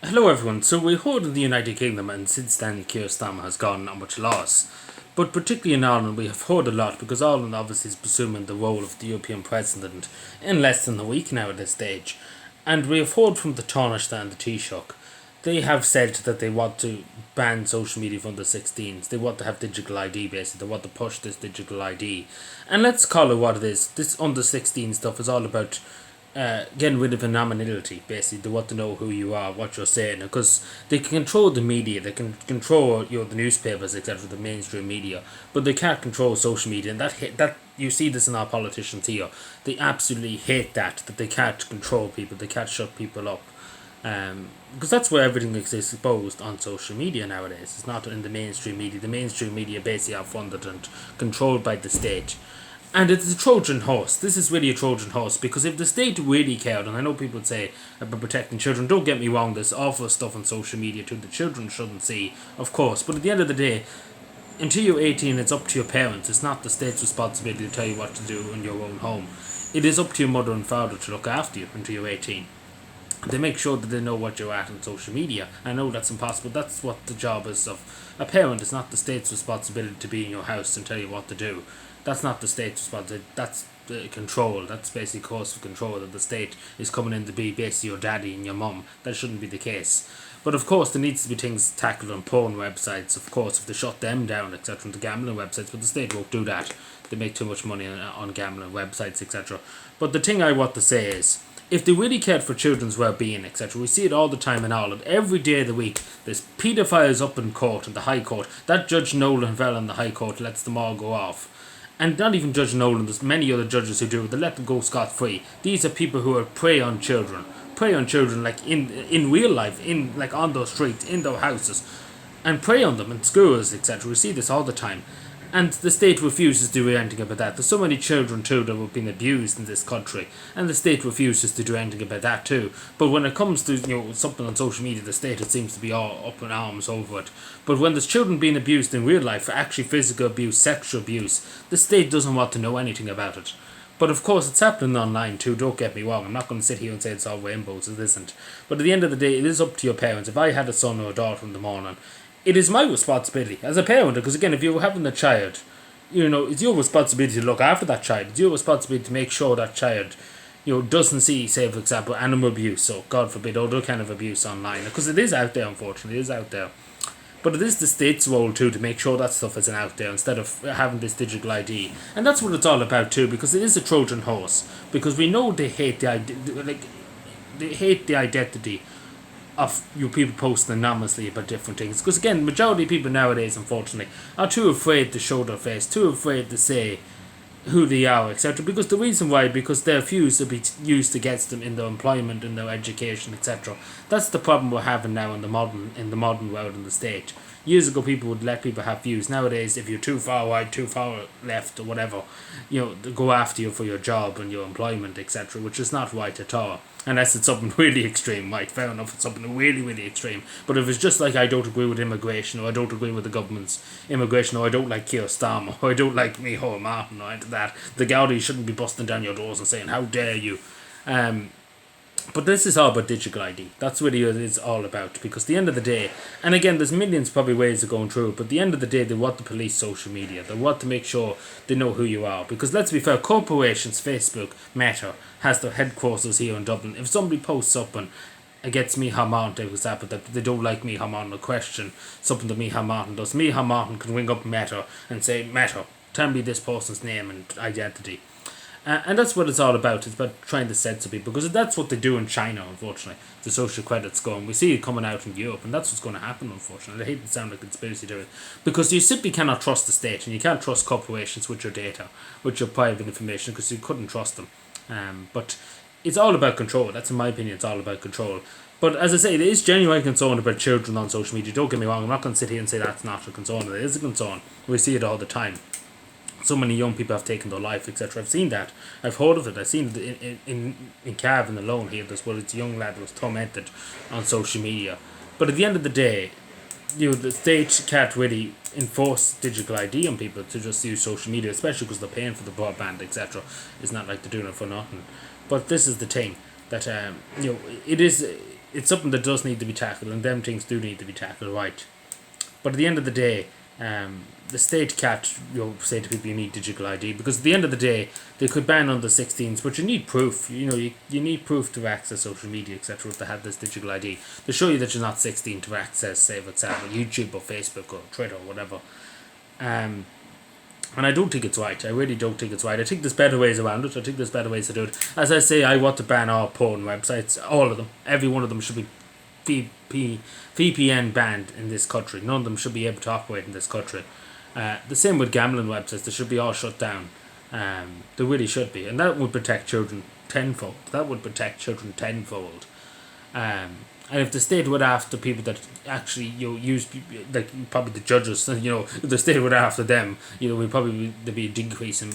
Hello everyone. So we heard in the United Kingdom and since then Keir Starmer has gone at much loss. But particularly in Ireland we have heard a lot because Ireland obviously is presuming the role of the European President in less than a week now at this stage. And we have heard from the Taoiseach and the Taoiseach. They have said that they want to ban social media from the 16s. They want to have digital ID basically. They want to push this digital ID. And let's call it what it is. This under 16 stuff is all about getting rid of anonymity. Basically, they want to know who you are, what you're saying, because they can control the media, they can control the newspapers, etc., the mainstream media, but they can't control social media, and that you see this in our politicians here. They absolutely hate that they can't control people, they can't shut people up. Because that's where everything is exposed on social media nowadays. It's not in the mainstream media. The mainstream media basically are funded and controlled by the state. And it's a Trojan horse. This is really a Trojan horse because if the state really cared, and I know people would say about protecting children, don't get me wrong, there's awful stuff on social media too the children shouldn't see, of course. But at the end of the day, until you're 18, it's up to your parents. It's not the state's responsibility to tell you what to do in your own home. It is up to your mother and father to look after you until you're 18. They make sure that they know what you're at on social media. I know that's impossible. That's what the job is of a parent. It's not the state's responsibility to be in your house and tell you what to do. That's not the state's responsibility. That's the control. That's basically cause for control that the state is coming in to be basically your daddy and your mum. That shouldn't be the case. But of course, there needs to be things tackled on porn websites. Of course, if they shut them down, etc., the gambling websites, but the state won't do that. They make too much money on gambling websites, etc. But the thing I want to say is, if they really cared for children's well-being, etc., we see it all the time in Ireland. Every day of the week, there's paedophiles up in court, in the High Court. That Judge Nolan fell in the High Court lets them all go off. And not even Judge Nolan, there's many other judges who do it. They let them go scot-free. These are people who are prey on children. Prey on children like in real life, in like on those streets, in their houses. And prey on them in schools, etc. We see this all the time. And the state refuses to do anything about that. There's so many children too that have been abused in this country, and the state refuses to do anything about that too. But when it comes to something on social media, the state it seems to be all up in arms over it. But when there's children being abused in real life, actually physical abuse, sexual abuse, the state doesn't want to know anything about it. But of course, it's happening online too. Don't get me wrong. I'm not going to sit here and say it's all rainbows. It isn't. But at the end of the day, it is up to your parents. If I had a son or a daughter in the morning, it is my responsibility as a parent, because again, if you're having a child, it's your responsibility to look after that child. It's your responsibility to make sure that child, doesn't see, say for example, animal abuse, or God forbid, other kind of abuse online, because it is out there, unfortunately, it is out there. But it is the state's role too to make sure that stuff isn't out there instead of having this digital ID, and that's what it's all about too, because it is a Trojan horse. Because we know they hate they hate the identity of people posting anonymously about different things. Because again, the majority of people nowadays, unfortunately, are too afraid to show their face, too afraid to say who they are, etc. Because the reason why, because their views will be used against them in their employment, in their education, etc. That's the problem we're having now in the modern world in the state. Years ago, people would let people have views. Nowadays, if you're too far right, too far left, or whatever, they go after you for your job and your employment, etc., which is not right at all. Unless it's something really extreme, right? Fair enough, it's something really, really extreme. But if it's just like I don't agree with immigration, or I don't agree with the government's immigration, or I don't like Keir Starmer, or I don't like Micheál Martin, or into that, the Gaudi shouldn't be busting down your doors and saying, how dare you? But this is all about digital ID. That's what it is all about. Because at the end of the day, and again, there's millions probably ways of going through it, but at the end of the day, they want to police social media. They want to make sure they know who you are. Because let's be fair, corporations, Facebook, Meta, has their headquarters here in Dublin. If somebody posts something against Micheál Martin, for example, that they don't like Micheál Martin, or question something that Micheál Martin does, Micheál Martin can ring up Meta and say, Meta, tell me this person's name and identity. And that's what it's all about. It's about trying to censor people, because that's what they do in China, unfortunately. The social credits going. We see it coming out in Europe, and that's what's going to happen, unfortunately. I hate to sound like a conspiracy theory, because you simply cannot trust the state, and you can't trust corporations with your data, with your private information, because you couldn't trust them. But it's all about control. That's, in my opinion, it's all about control. But as I say, there is genuine concern about children on social media. Don't get me wrong. I'm not going to sit here and say that's not a concern. It is a concern. We see it all the time. So many young people have taken their life, etc. I've seen that. I've heard of it. I've seen it in Cavan alone here. This it's a young lad who was tormented on social media. But at the end of the day, the state can't really enforce digital ID on people to just use social media, especially because they're paying for the broadband, etc. It's not like they're doing it for nothing. But this is the thing that it is. it's something that does need to be tackled, and them things do need to be tackled, right? But at the end of the day, the state can't say to people you need digital ID, because at the end of the day they could ban under 16s, but you need proof. You need proof to access social media, etc. If they have this digital ID to show you that you're not 16 to access, say, for example, YouTube or Facebook or Twitter or whatever. And I don't think it's right. I really don't think it's right. I think there's better ways around it. I think there's better ways to do it. As I say, I want to ban all porn websites. All of them. Every one of them should be VPN banned in this country. None of them should be able to operate in this country. The same with gambling websites. They should be all shut down. They really should be. And that would protect children tenfold. And if the state would after people that actually use, like probably the judges, if the state would after them, we probably there'd be a decrease in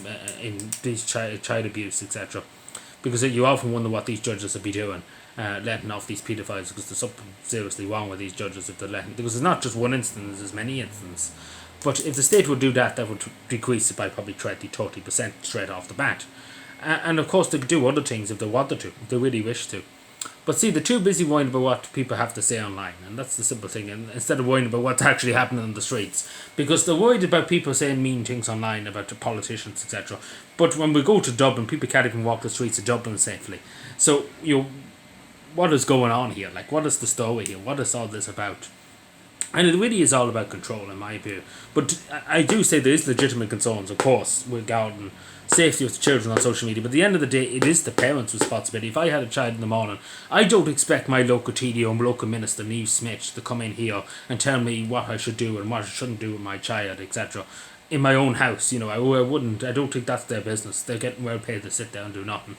these child abuse, etc. Because you often wonder what these judges would be doing, letting off these paedophiles, because there's something seriously wrong with these judges if they're letting, because it's not just one instance, there's many instances. But if the state would do that, that would decrease it by probably 30% straight off the bat. And of course they could do other things if they wanted to, if they really wish to. But see, they're too busy worrying about what people have to say online, and that's the simple thing, and instead of worrying about what's actually happening on the streets. Because they're worried about people saying mean things online about the politicians, etc. But when we go to Dublin, people can't even walk the streets of Dublin safely. So, what is going on here? Like, what is the story here? What is all this about? And it really is all about control, in my view. But I do say there is legitimate concerns, of course, regarding safety of the children on social media. But at the end of the day, it is the parents' responsibility. If I had a child in the morning, I don't expect my local TD or local minister, Niamh Smith, to come in here and tell me what I should do and what I shouldn't do with my child, etc. In my own house, I wouldn't. I don't think that's their business. They're getting well paid to sit there and do nothing.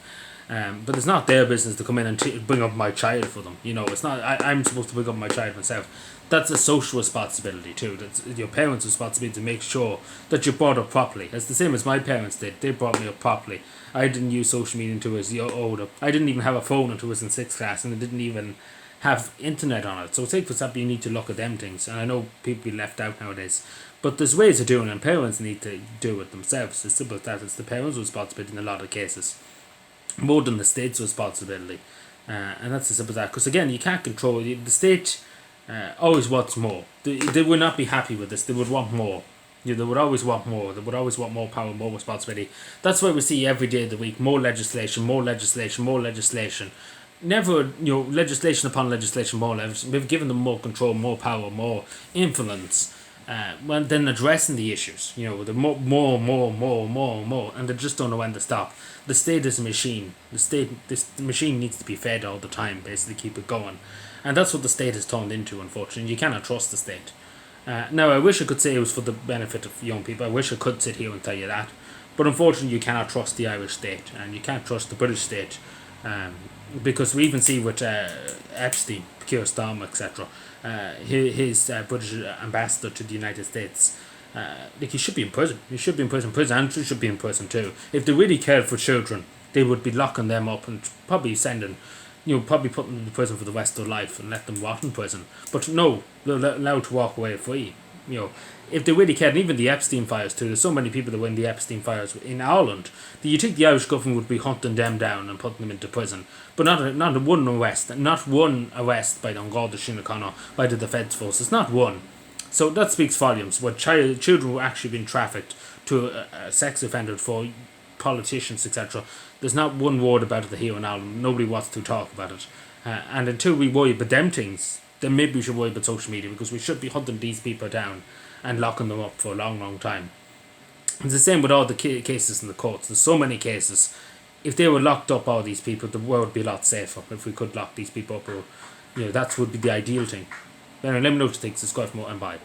But it's not their business to come in and bring up my child for them. It's not. I'm supposed to bring up my child myself. That's a social responsibility too. That's your parents' responsibility to make sure that you're brought up properly. It's the same as my parents did. They brought me up properly. I didn't use social media until I was older. I didn't even have a phone until I was in 6th class, and I didn't even have internet on it. So take for example, you need to look at them things. And I know people be left out nowadays. But there's ways of doing it, and parents need to do it themselves. It's simple as that. It's the parents' responsibility in a lot of cases, more than the state's responsibility. And that's as simple as that. Because again, you can't control the state. Always wants more. They would not be happy with this. They would want more. They would always want more. They would always want more power, more responsibility. That's why we see every day of the week more legislation, more legislation, more legislation. Never, legislation upon legislation, more legislation. We've given them more control, more power, more influence. Then addressing the issues, the more, and they just don't know when to stop. The state is a machine. The machine needs to be fed all the time, basically keep it going. And that's what the state has turned into, unfortunately. You cannot trust the state. Now, I wish I could say it was for the benefit of young people. I wish I could sit here and tell you that. But unfortunately, you cannot trust the Irish state, and you can't trust the British state. Because we even see with Epstein, Keir Starmer, etc., his British ambassador to the United States, he should be in prison. He should be in prison. Prison Andrew should be in prison too. If they really cared for children, they would be locking them up and probably sending, probably put them in prison for the rest of their life and let them rot in prison. But no, they're allowed to walk away free. If they really cared, and even the Epstein files too, there's so many people that were in the Epstein files in Ireland, that you think the Irish government would be hunting them down and putting them into prison. But not one arrest by the Garda Síochána, by the defence forces, not one. So that speaks volumes. Where children were actually being trafficked to a sex offender for politicians, etc. There's not one word about it here in Ireland. Nobody wants to talk about it. And until we worry about them things, then maybe we should worry about social media, because we should be hunting these people down and locking them up for a long, long time. It's the same with all the cases in the courts. There's so many cases. If they were locked up, all these people, the world would be a lot safer if we could lock these people up. Or, that would be the ideal thing. Anyway, let me know what you think. Subscribe for more, and bye.